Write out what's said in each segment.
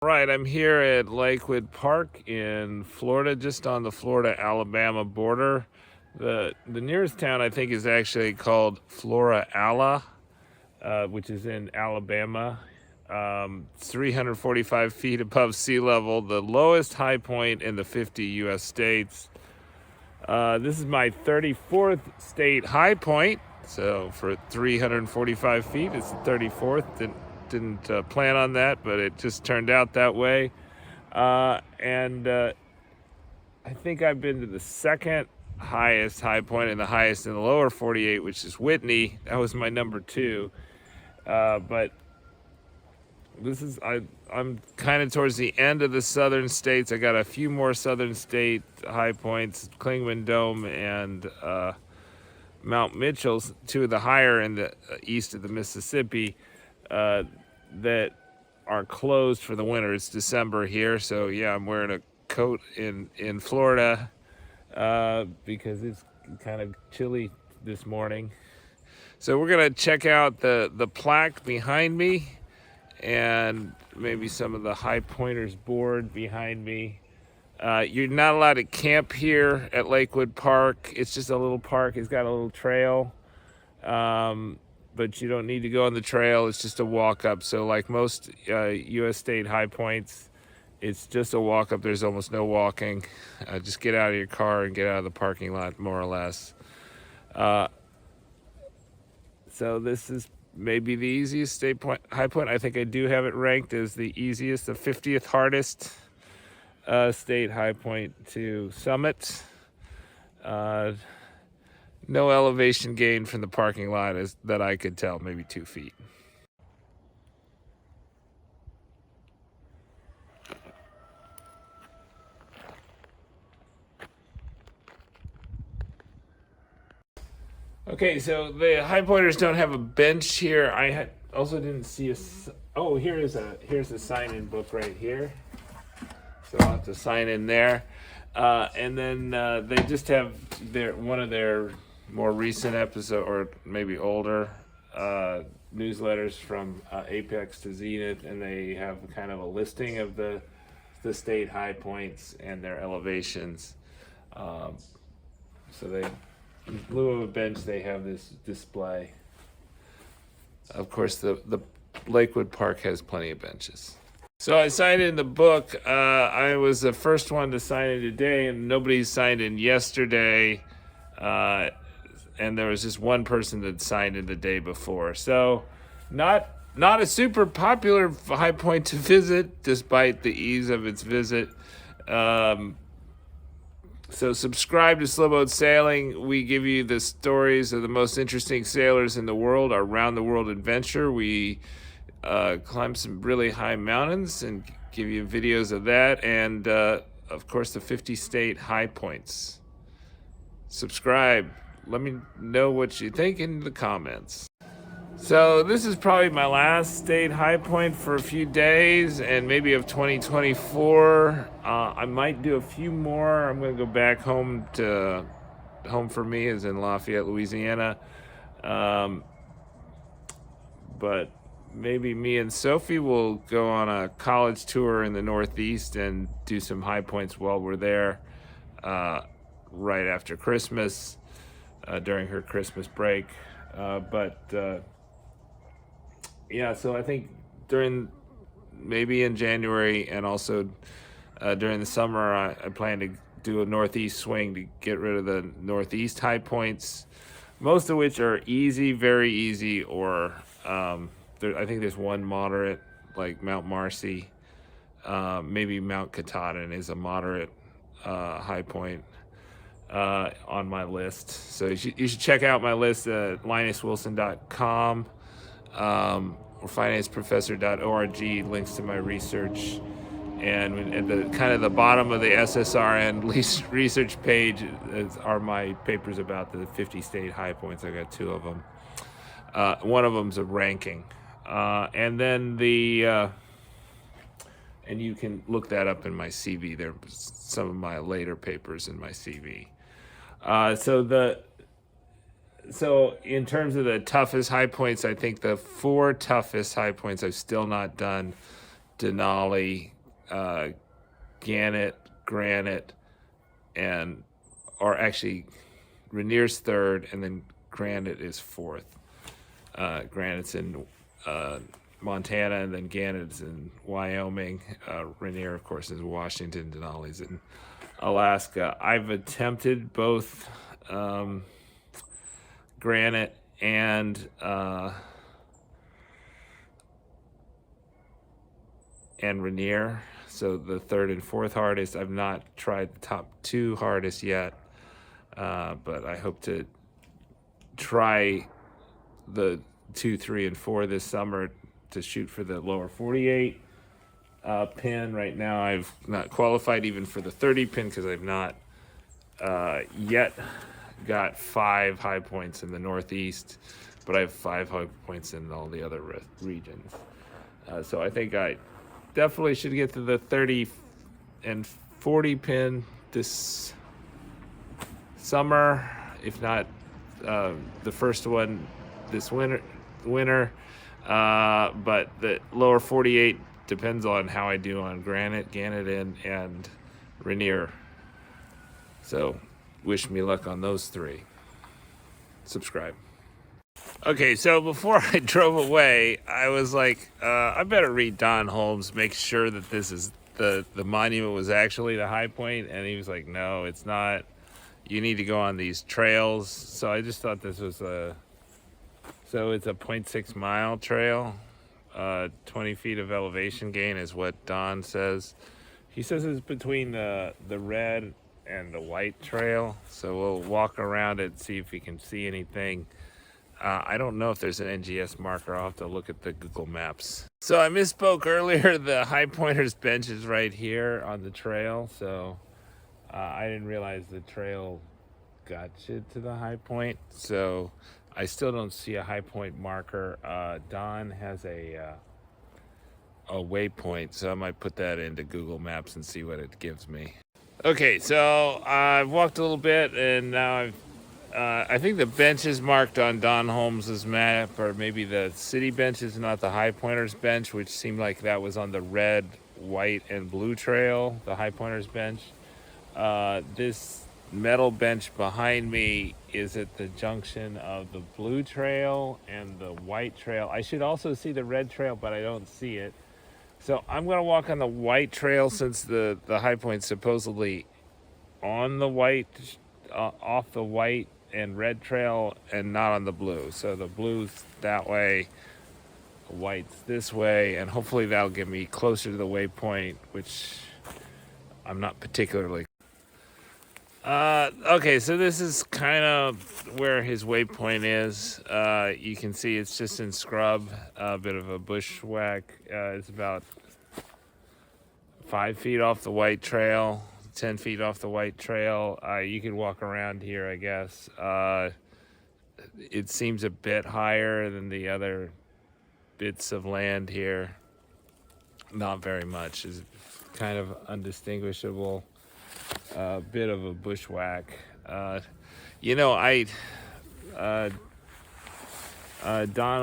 Right, I'm here at Lakewood Park in Florida, just on the Florida-Alabama border. The nearest town I think is actually called Flora-Ala, which is in Alabama. It's 345 feet above sea level, the lowest high point in the 50 U.S. states. This is my 34th state high point, so for 345 feet, it's the 34th. Didn't plan on that, but it just turned out that way. And I think I've been to the second highest high point and the highest in the lower 48, which is Whitney. That was my number 2. But this is I'm kind of towards the end of the southern states. I got a few more southern state high points, Clingman Dome and Mount Mitchell's, 2 of the higher in the east of the Mississippi. That are closed for the winter. It's December here, so yeah, I'm wearing a coat in Florida because it's kind of chilly this morning. So we're gonna check out the plaque behind me and maybe some of the high pointers board behind me. You're not allowed to camp here at Lakewood Park. It's just a little park. It's got a little trail. But you don't need to go on the trail. It's just a walk up. So like most U.S. state high points, it's just a walk up. There's almost no walking. Just get out of your car and get out of the parking lot, more or less. So this is maybe the easiest high point. I think I do have it ranked as the easiest, the 50th hardest state high point to summit. No elevation gain from the parking lot is that I could tell, maybe 2 feet. Okay, so the high pointers don't have a bench here. I also didn't see oh, here's a sign-in book right here. So I'll have to sign in there. And then they just have one of their more recent episode, or maybe older, newsletters from Apex to Zenith, and they have kind of a listing of the state high points and their elevations. So they, in lieu of a bench, they have this display. Of course, the Lakewood Park has plenty of benches. So I signed in the book. I was the first one to sign in today, and nobody signed in yesterday. And there was just one person that signed in the day before. So not a super popular high point to visit, despite the ease of its visit. So subscribe to Slowboat Sailing. We give you the stories of the most interesting sailors in the world, our round-the-world adventure. We climb some really high mountains and give you videos of that. And, of course, the 50 state high points. Subscribe. Let me know what you think in the comments. So this is probably my last state high point for a few days, and maybe of 2024. I might do a few more. I'm going to go back home for me is in Lafayette, Louisiana. But maybe me and Sophie will go on a college tour in the Northeast and do some high points while we're there right after Christmas. During her Christmas break. Yeah, so I think maybe in January and also during the summer, I plan to do a Northeast swing to get rid of the Northeast high points, most of which are easy, very easy, or I think there's one moderate, like Mount Marcy. Maybe Mount Katahdin is a moderate high point. On my list. So you should check out my list at linuswilson.com or financeprofessor.org, links to my research. And at the kind of the bottom of the SSRN research page are my papers about the 50 state high points. I got 2 of them. One of them's a ranking. And then and you can look that up in my CV. There are some of my later papers in my CV. So in terms of the toughest high points, I think the 4 toughest high points I've still not done. Denali, Gannett, Granite, or actually Rainier's third, and then Granite is fourth. Granite's in Montana, and then Gannett's in Wyoming. Rainier, of course, is Washington. Denali's in Alaska. I've attempted both Granite and Rainier. So the third and fourth hardest. I've not tried the top two hardest yet, but I hope to try the 2, 3, and 4 this summer to shoot for the lower 48 pin. Right now I've not qualified even for the 30 pin because I've not yet got 5 high points in the Northeast, but I have 5 high points in all the other regions. So I think I definitely should get to the 30 and 40 pin this summer, if not the first one this winter. But the lower 48 depends on how I do on Granite, and Rainier. So wish me luck on those 3. Subscribe. Okay, so before I drove away, I was like, I better read Don Holmes, make sure that this is the monument was actually the high point. And he was like, no, it's not. You need to go on these trails. So I just thought this was so it's a 0.6 mile trail. 20 feet of elevation gain is what Don says. He says it's between the red and the white trail. So we'll walk around it, see if we can see anything. I don't know if there's an NGS marker. I'll have to look at the Google Maps. So I misspoke earlier. The High Pointers bench is right here on the trail. So I didn't realize the trail got you to the high point. So I still don't see a high point marker. Don has a waypoint, so I might put that into Google Maps and see what it gives me. Okay, so I've walked a little bit, and now I think the bench is marked on Don Holmes's map, or maybe the city bench is not the High Pointers bench, which seemed like that was on the red, white, and blue trail, the High Pointers bench. This metal bench behind me is at the junction of the blue trail and the white trail. I should also see the red trail, but I don't see it. So I'm going to walk on the white trail since the high point's supposedly on the white, off the white and red trail, and not on the blue. So the blue's that way, the white's this way, and hopefully that'll get me closer to the waypoint, which I'm not particularly. Okay, so this is kind of where his waypoint is. You can see it's just in scrub, a bit of a bushwhack. It's about 5 feet off the white trail, 10 feet off the white trail. You can walk around here, I guess. It seems a bit higher than the other bits of land here. Not very much. It's kind of undistinguishable. A bit of a bushwhack. Don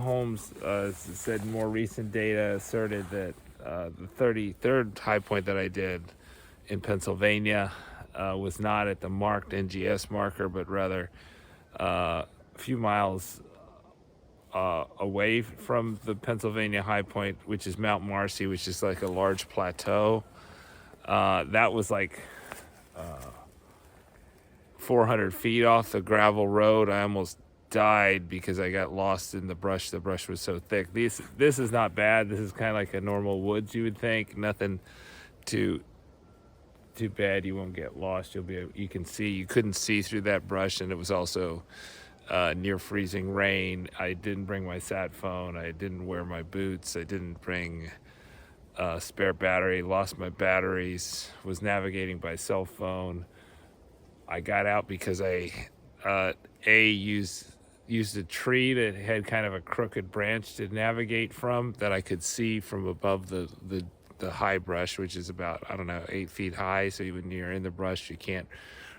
Holmes said more recent data asserted that the 33rd high point that I did in Pennsylvania was not at the marked NGS marker, but rather a few miles away from the Pennsylvania high point, which is Mount Marcy, which is like a large plateau. That was like 400 feet off the gravel road. I almost died because I got lost in the brush. The brush was so thick. This is not bad. This is kind of like a normal woods, you would think. Nothing too bad. You won't get lost. You couldn't see through that brush, and it was also near freezing rain. I didn't bring my sat phone. I didn't wear my boots. I didn't bring spare battery. Lost my batteries. Was navigating by cell phone. I got out because I used a tree that had kind of a crooked branch to navigate from that I could see from above the high brush, which is about, 8 feet high. So when you're in the brush, you can't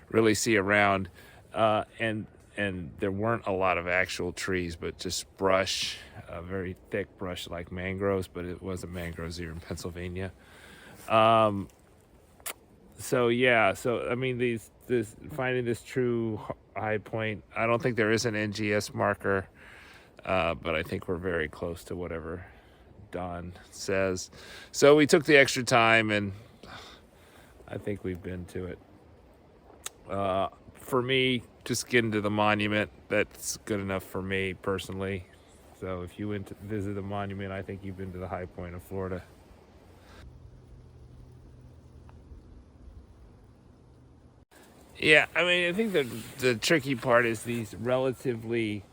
really see around. And and there weren't a lot of actual trees, but just brush, a very thick brush like mangroves, but it wasn't mangroves here in Pennsylvania. So yeah, so I mean, this finding this true high point. I don't think there is an NGS marker, but I think we're very close to whatever Don says. So we took the extra time, and I think we've been to it. For me, just getting to the monument, that's good enough for me personally. So if you went to visit the monument, I think you've been to the high point of Florida. Yeah, I mean, I think the tricky part is these relatively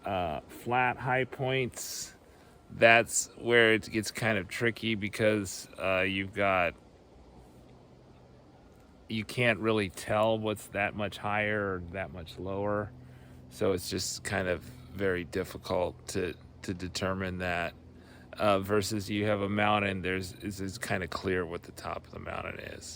flat high points. That's where it gets kind of tricky because you can't really tell what's that much higher or that much lower. So it's just kind of very difficult to determine that. Versus you have a mountain, it's kind of clear what the top of the mountain is.